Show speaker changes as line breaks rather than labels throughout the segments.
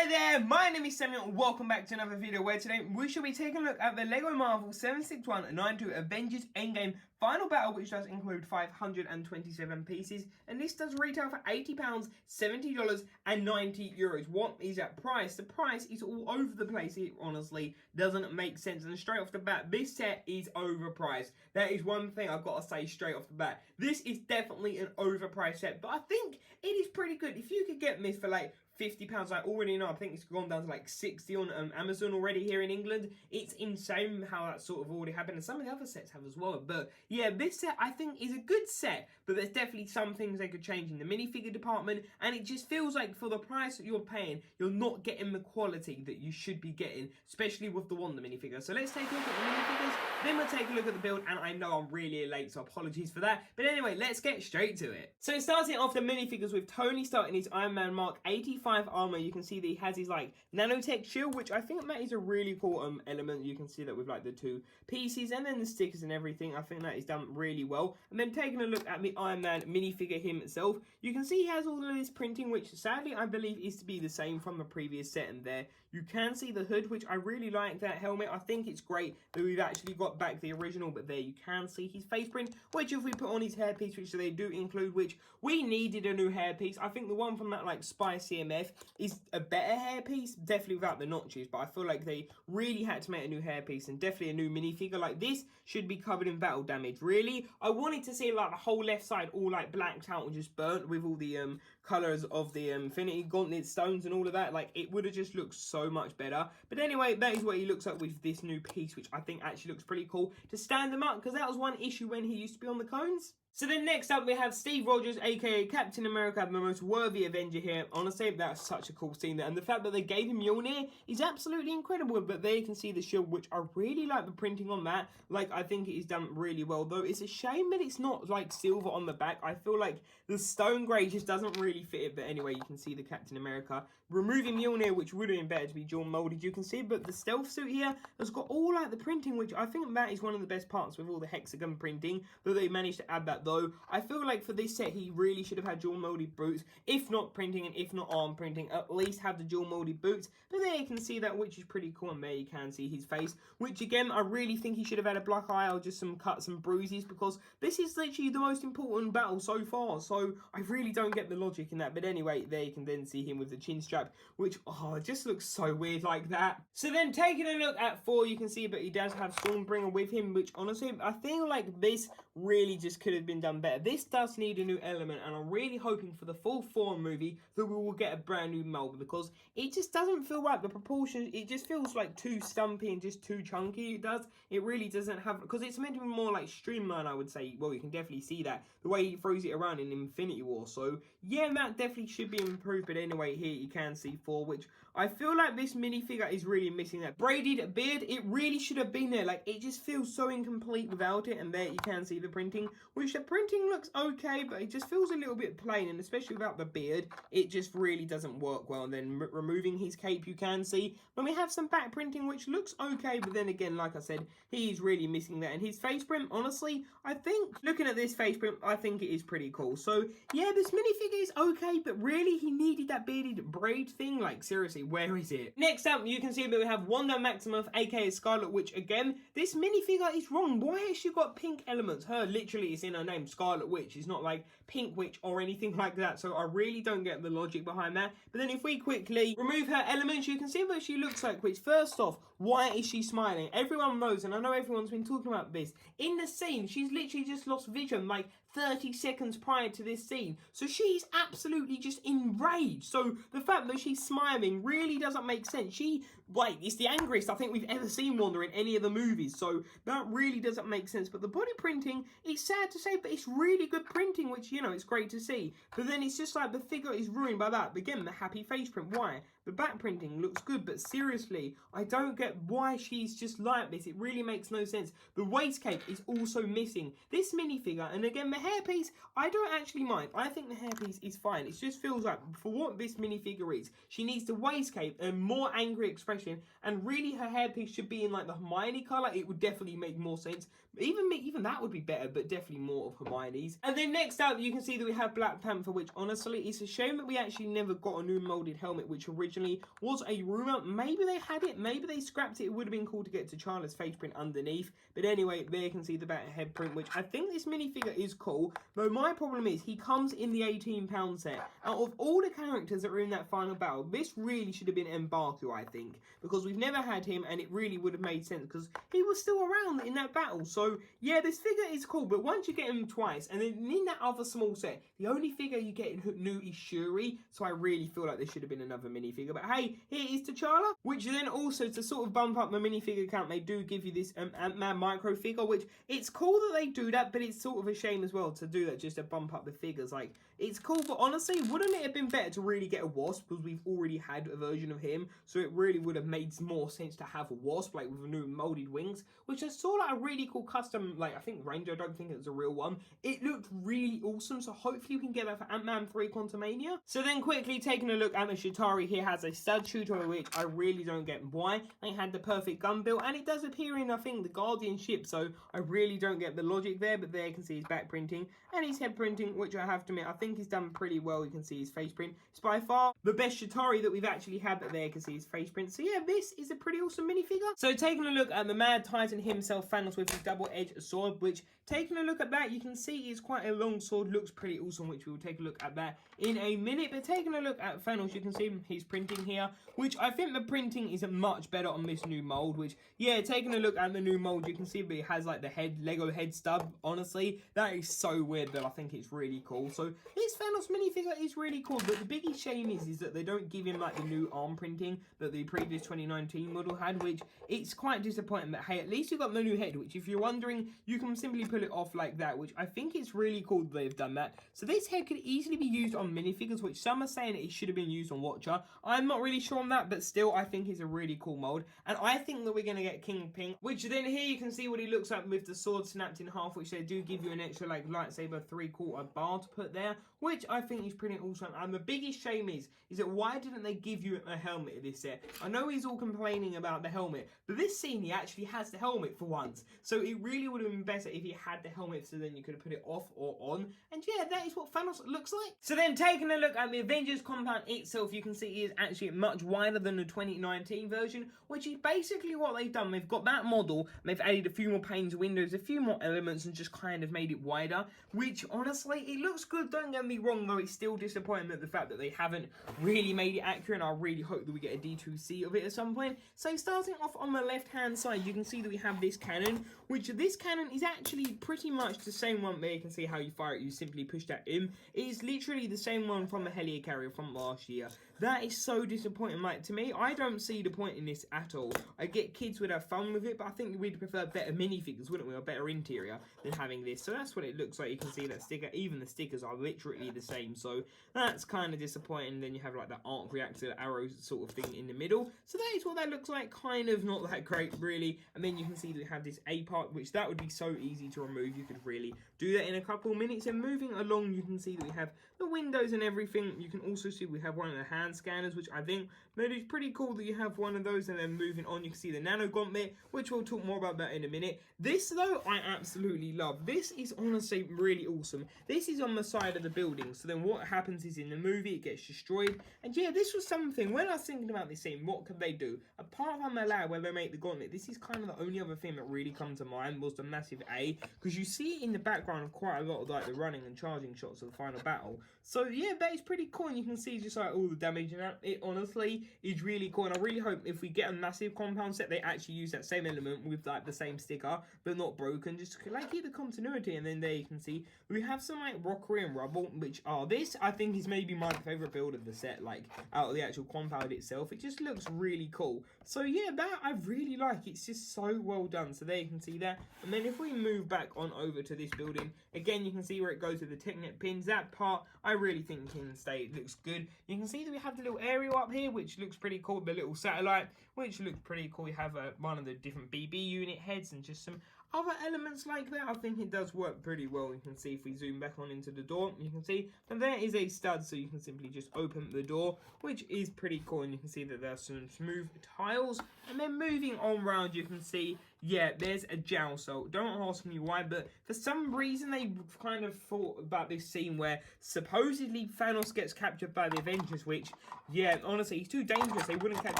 Hi there, my name is Samuel and welcome back to another video where today we shall be taking a look at the LEGO Marvel 76192 Avengers Endgame Final Battle, which does include 527 pieces, and this does retail for £80, $70 and €90. What is that price? The price is all over the place. It honestly doesn't make sense, and straight off the bat, this set is overpriced. That is one thing I've got to say straight off the bat. This is definitely an overpriced set, but I think it is pretty good. If you could get this for like £50, I already know, I think it's gone down to like 60 on Amazon already here in England. It's insane how that sort of already happened, and some of the other sets have as well. But yeah, this set I think is a good set, but there's definitely some things they could change in the minifigure department, and it just feels like for the price that you're paying, you're not getting the quality that you should be getting, especially with the Wonder minifigure. So let's take a look at the minifigures, then we'll take a look at the build, and I know I'm really late, so apologies for that. But anyway, let's get straight to it. So starting off the minifigures with Tony starting his Iron Man Mark 85 armor. You can see that he has his like nanotech shield, which I think that is a really cool element. You can see that with like the two pieces and then the stickers and everything. I think that is done really well. And then taking a look at the Iron Man minifigure himself, you can see he has all of this printing, which sadly I believe is to be the same from the previous set. And there you can see the hood, which I really like that helmet. I think it's great that we've actually got back the original, but there you can see his face print, which if we put on his hairpiece, which they do include, which we needed a new hairpiece. I think the one from that like Spy CMF is a better hairpiece, definitely without the notches, but I feel like they really had to make a new hairpiece, and definitely a new minifigure like this should be covered in battle damage. Really, I wanted to see like the whole left side all like blacked out and just burnt with all the colours of the Infinity Gauntlet stones and all of that. Like, it would have just looked so much better. But anyway, that is what he looks like with this new piece, which I think actually looks pretty cool to stand him up, because that was one issue when he used to be on the cones. So then next up we have Steve Rogers, aka Captain America, the most worthy Avenger here. Honestly, that's such a cool scene there. And the fact that they gave him Mjolnir is absolutely incredible. But there you can see the shield, which I really like the printing on that. Like, I think it is done really well. Though it's a shame that it's not like silver on the back. I feel like the stone grey just doesn't really fit it. But anyway, you can see the Captain America. Removing Mjolnir, which would have been better to be dual molded, you can see. But the stealth suit here has got all like the printing, which I think that is one of the best parts with all the hexagon printing. That they managed to add that though. I feel like for this set, he really should have had dual molded boots. If not printing and if not arm printing, at least have the dual molded boots. But there you can see that, which is pretty cool. And there you can see his face, which again, I really think he should have had a black eye or just some cuts and bruises, because this is literally the most important battle so far. So I really don't get the logic in that. But anyway, there you can then see him with the chin strap, which, it just looks so weird like that. So then taking a look at Thor, you can see, but he does have Stormbringer with him, which honestly, I feel like this really just could have been done better. This does need a new element, and I'm really hoping for the full Thor movie that we will get a brand new mold, because it just doesn't feel right. The proportions, it just feels like too stumpy and just too chunky. It does. It really doesn't have, because it's meant to be more like streamlined, I would say. Well, you can definitely see that the way he throws it around in Infinity War. So yeah, that definitely should be improved. But anyway, here you can see Thor, which I feel like this minifigure is really missing that braided beard. It really should have been there. Like, it just feels so incomplete without it. And there you can see the printing, which the printing looks okay, but it just feels a little bit plain, and especially without the beard, it just really doesn't work well. And then removing his cape, you can see when we have some back printing, which looks okay, but then again, like I said, he's really missing that. And his face print, honestly, I think looking at this face print, I think it is pretty cool. So yeah, this minifigure is okay, but really he needed that bearded braid thing. Like, seriously, where is it? Next up, you can see that we have Wanda Maximoff, aka Scarlet Witch. Again, this minifigure is wrong. Why has she got pink elements? Her literally is in her name, Scarlet Witch. It's not like Pink Witch or anything like that, so I really don't get the logic behind that. But then if we quickly remove her elements, you can see what she looks like. Which, first off, why is she smiling? Everyone knows, and I know everyone's been talking about this, in the scene she's literally just lost vision like 30 seconds prior to this scene, so she's absolutely just enraged. So the fact that she's smiling really doesn't make sense. She, like, it's the angriest I think we've ever seen Wanda in any of the movies, so that really doesn't make sense. But the body printing, it's sad to say, but it's really good printing, which, you know, it's great to see. But then it's just like the figure is ruined by that. Again, the happy face print, why? The back printing looks good, but seriously, I don't get why she's just like this. It really makes no sense. The waist cape is also missing. This minifigure, and again, the hairpiece, I don't actually mind. I think the hairpiece is fine. It just feels like, for what this minifigure is, she needs the waist cape and more angry expression, and really her hairpiece should be in like the Hermione colour. It would definitely make more sense. Even that would be better, but definitely more of Hermione's. And then next up, you can see that we have Black Panther, which honestly, it's a shame that we actually never got a new molded helmet, which originally was a rumor. Maybe they had it, maybe they scrapped it. It would have been cool to get T'Challa's face print underneath. But anyway, there you can see the better head print, which I think this minifigure is cool. Though my problem is, he comes in the £18 set. Out of all the characters that were in that final battle, this really should have been M'Baku, I think, because we've never had him, and it really would have made sense because he was still around in that battle. So yeah, this figure is cool, but once you get him twice, and then in that other small set, the only figure you get new is Shuri. So I really feel like there should have been another minifigure. But hey, here is T'Challa, which then also, to sort of bump up my minifigure count, they do give you this Ant-Man micro figure, which it's cool that they do that, but it's sort of a shame as well to do that just to bump up the figures. Like, it's cool, but honestly, wouldn't it have been better to really get a Wasp, because we've already had a version of him, so it really would have made more sense to have a Wasp, like with new molded wings, which I saw like a really cool custom, like I think Ranger, I don't think it was a real one. It looked really awesome, so hopefully we can get that for Ant-Man 3 Quantumania. So then quickly taking a look at the Chitauri, here has a stud shooter, which I really don't get why they had the perfect gun build, and it does appear in, I think, the Guardian ship, so I really don't get the logic there. But there you can see his back printing and his head printing, which I have to admit, I think he's done pretty well. You can see his face print. It's by far the best Chitauri that we've actually had, but there you can see his face print. So yeah, this is a pretty awesome minifigure. So taking a look at the Mad Titan himself, Thanos, with his double-edged sword, which taking a look at that, you can see is quite a long sword, looks pretty awesome, which we will take a look at that in a minute. But taking a look at Thanos, you can see his printing here, which I think the printing is much better on this new mold, which, yeah, taking a look at the new mold, you can see that it has like the Lego head stub. Honestly, that is so weird, but I think it's really cool. So this Thanos minifigure is really cool, but the biggest shame is that they don't give him like the new arm printing that the previous 2019 model had, which it's quite disappointing. But hey, at least you got the new head, which if you're wondering, you can simply pull it off like that, which I think it's really cool that they've done that. So this head could easily be used on minifigures, which some are saying it should have been used on Watcher. I'm not really sure on that, but still, I think it's a really cool mold. And I think that we're going to get Kingpin, which then here you can see what he looks like with the sword snapped in half, which they do give you an extra like lightsaber 3/4 bar to put there, which I think is pretty awesome. And the biggest shame is that why didn't they give you a helmet in this set? I know he's all complaining about the helmet, but this scene he actually has the helmet for once. So it really would have been better if he had the helmet, so then you could have put it off or on. And yeah, that is what Thanos looks like. So then taking a look at the Avengers compound itself, you can see it is actually much wider than the 2019 version, which is basically what they've done. They've got that model, and they've added a few more panes, windows, a few more elements, and just kind of made it wider, which honestly, it looks good, don't get me wrong, though it's still disappointing at the fact that they haven't really made it accurate, and I really hope that we get a D2C of it at some point. So starting off on the left hand side, you can see that we have this cannon, which this cannon is actually pretty much the same one. There you can see how you fire it, you simply push that in. It is literally the same one from the helicarrier from last year. That is so disappointing, like, to me, I don't see the point in this at all. I get kids would have fun with it, but I think we'd prefer better minifigures, wouldn't we, or better interior than having this. So that's what it looks like. You can see that sticker, even the stickers are literally the same, so that's kind of disappointing. Then you have like the arc reactor arrows sort of thing in the middle, so that is what that looks like. Kind of not that great, really. And then you can see that we have this A part, which that would be so easy to remove. You could really do that in a couple of minutes. And moving along, you can see that we have the windows and everything. You can also see we have one of the hand scanners, which I think that is pretty cool that you have one of those. And then moving on, you can see the nano gauntlet, which we'll talk more about that in a minute. This though, I absolutely love. This is honestly really awesome. This is on the side of the building, so then what happens is in the movie it gets destroyed. And yeah, this was something, when I was thinking about this scene, what could they do apart from the lab where they make the gauntlet? This is kind of the only other thing that really comes to mind was the massive A, because you see in the background of quite a lot of like the running and charging shots of the final battle. So yeah, that is pretty cool, and you can see just like all the damage and that. It honestly is really cool, and I really hope if we get a massive compound set, they actually use that same element with like the same sticker, but not broken, just to like keep the continuity. And then there you can see we have some like rockery and rubble, which are this I think is maybe my favorite build of the set, like out of the actual compound itself. It just looks really cool. So yeah, that I really like. It's just so well done. So there you can see that. And then if we move back on over to this building, again you can see where it goes with the Technet pins. That part I really think can stay. It looks good. You can see that we have the little aerial up here, which looks pretty cool. The little satellite, which looks pretty cool. We have one of the different BB unit heads and just some other elements like that. I think it does work pretty well. You can see if we zoom back on into the door, you can see that there is a stud, so you can simply just open the door, which is pretty cool. And you can see that there are some smooth tiles. And then moving on round, you can see yeah, there's a jail cell. Don't ask me why, but for some reason they kind of thought about this scene where supposedly Thanos gets captured by the Avengers, which, yeah, honestly, he's too dangerous. They wouldn't catch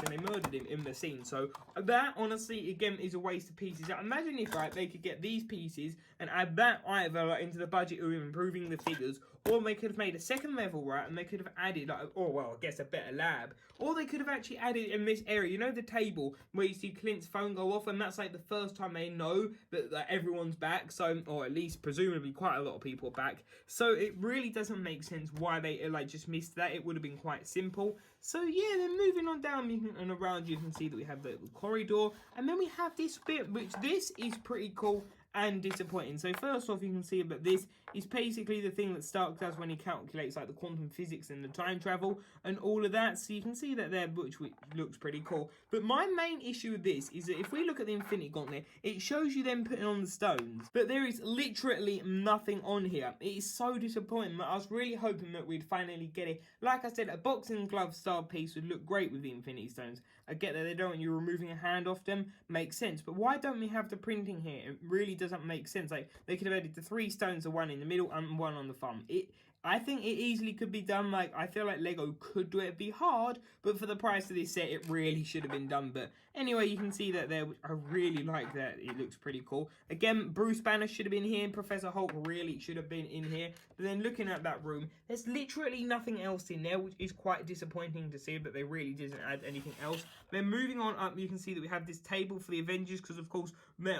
him. They murdered him in the scene. So that, honestly, again, is a waste of pieces. Imagine if, right, they could get these pieces and add that either like, into the budget of improving the figures, or they could have made a second level, right, and they could have added, like, or, well, I guess a better lab, or they could have actually added in this area, you know, the table where you see Clint's phone go off, and that's like the first time they know that like, everyone's back, so, or at least presumably quite a lot of people are back. So it really doesn't make sense why they like just missed that. It would have been quite simple. So yeah, then moving on down and around, you can see that we have the little corridor, and then we have this bit, which this is pretty cool and disappointing. So first off, you can see that this is basically the thing that Stark does when he calculates like the quantum physics and the time travel and all of that. So you can see that there, which looks pretty cool. But my main issue with this is that if we look at the Infinity Gauntlet, it shows you them putting on the stones, but there is literally nothing on here. It is so disappointing. I was really hoping that we'd finally get it. Like I said, a boxing glove style piece would look great with the Infinity Stones. I get that they don't want you removing a hand off them, makes sense, but why don't we have the printing here? It really doesn't make sense. Like, they could have added the 3 stones, the one in the middle and one on the thumb. I think it easily could be done. Like, I feel like Lego could do it. It'd be hard, but for the price of this set, it really should have been done. But anyway, you can see that there. I really like that. It looks pretty cool. Again, Bruce Banner should have been here. Professor Hulk really should have been in here. But then looking at that room, there's literally nothing else in there, which is quite disappointing to see, but they really didn't add anything else. Then moving on up, you can see that we have this table for the Avengers, because of course,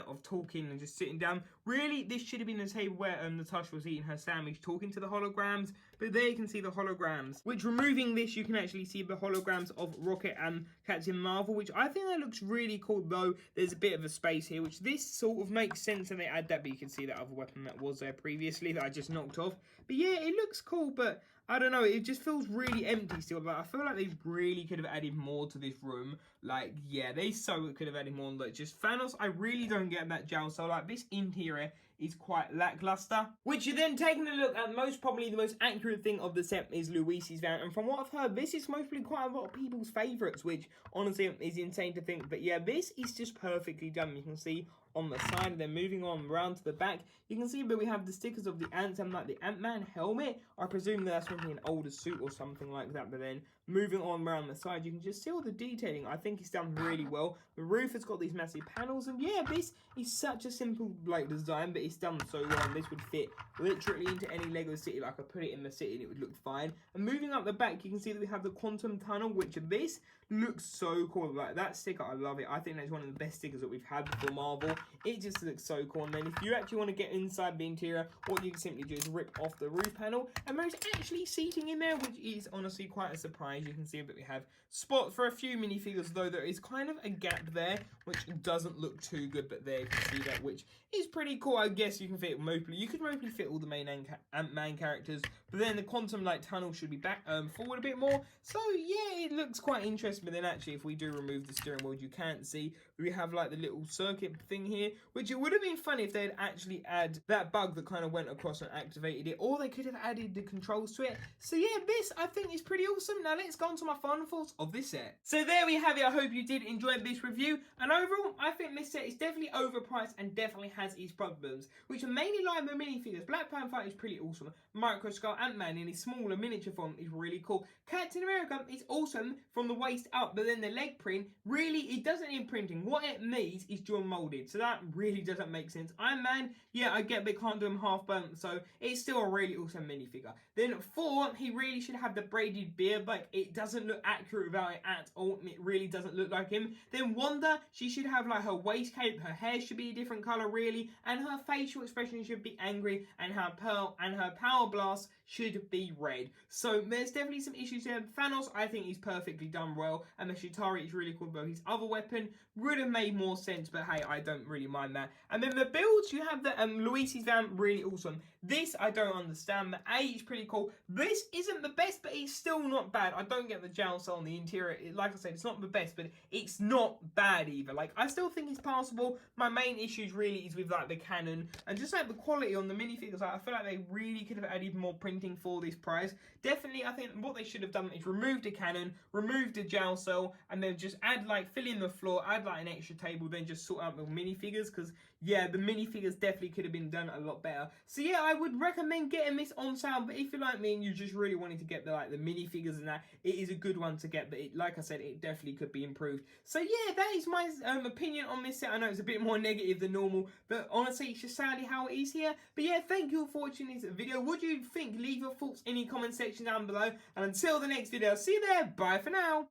of talking and just sitting down. Really, this should have been a table where Natasha was eating her sandwich, talking to the holograms. But there you can see the holograms, which removing this, you can actually see the holograms of Rocket and Captain Marvel, which I think that looks really cool, though there's a bit of a space here, which this sort of makes sense, and they add that, but you can see that other weapon that was there previously that I just knocked off. But yeah, it looks cool, but I don't know, it just feels really empty still. Like, I feel like they really could have added more to this room. Like, yeah, they so could have added more. Like, just Thanos, I really don't get that gel. So, like, this interior is quite lackluster. Which you're then taking a look at, most probably the most accurate thing of the set is Luis's van. And from what I've heard, this is mostly quite a lot of people's favourites, which honestly is insane to think. But yeah, this is just perfectly done. You can see on the side, and then moving on around to the back, you can see that we have the stickers of the ants and like the Ant-Man helmet. I presume that's maybe an older suit or something like that. But then moving on around the side, you can just see all the detailing. I think it's done really well. The roof has got these massive panels, and yeah, this is such a simple like design, but it's done so well. And this would fit literally into any Lego city. Like, I put it in the city and it would look fine. And moving up the back, you can see that we have the quantum tunnel, which this looks so cool. Like, that sticker, I love it. I think that's one of the best stickers that we've had for Marvel. It just looks so cool. And then if you actually want to get inside the interior, what you can simply do is rip off the roof panel, and there's actually seating in there, which is honestly quite a surprise. You can see that we have spot for a few minifigures, though there is kind of a gap there, which doesn't look too good, but there you can see that, which is pretty cool. I guess you can fit mostly, you could mostly fit all the main Ant-Man characters, but then the quantum light tunnel should be back forward a bit more. So yeah, it looks quite interesting. But then actually, if we do remove the steering wheel, you can't see we have like the little circuit thing here, which it would have been funny if they'd actually add that bug that kind of went across and activated it, or they could have added the controls to it. So yeah, this I think is pretty awesome. Now let's go on to my final thoughts of this set. So there we have it. I hope you did enjoy this review, and overall I think this set is definitely overpriced and definitely has its problems, which are mainly like the minifigures. Black Panther is pretty awesome. Micro Skull Ant-Man in his smaller miniature form is really cool. Captain America is awesome from the waist up, but then the leg print, really, it doesn't need printing. What it needs is dual molded, so that really doesn't make sense. Iron Man, yeah, I get they can't do him half burnt, so it's still a really awesome minifigure. Then Thor, he really should have the braided beard, but it doesn't look accurate about it at all. It really doesn't look like him. Then Wanda, she should have like her waist cape, her hair should be a different color really, and her facial expression should be angry, and her power blast should be red. So there's definitely some issues there. Thanos, I think he's perfectly done well, and the Chitauri is really cool, though his other weapon would have made more sense, but hey, I don't really mind that. And then the builds, you have the Luis's van, really awesome. This I don't understand. The A is pretty cool. This isn't the best, but it's still not bad. I don't get the gel cell on the interior. Like I said, it's not the best, but it's not bad either. Like, I still think it's passable. My main issues really is with like the cannon and just like the quality on the minifigures. Like, I feel like they really could have added more print disappointing for this price. Definitely, I think what they should have done is remove the cannon, remove the jail cell, and then just add like fill in the floor, add like an extra table, then just sort out the minifigures. Because yeah, the minifigures definitely could have been done a lot better. So yeah, I would recommend getting this on sale. But if you're like me and you just really wanted to get the minifigures and that, it is a good one to get. But like I said, it definitely could be improved. So yeah, that is my opinion on this set. I know it's a bit more negative than normal, but honestly, it's just sadly how it is here. But yeah, thank you for watching this video. What do you think? Leave your thoughts in the comment section down below. And until the next video, see you there. Bye for now.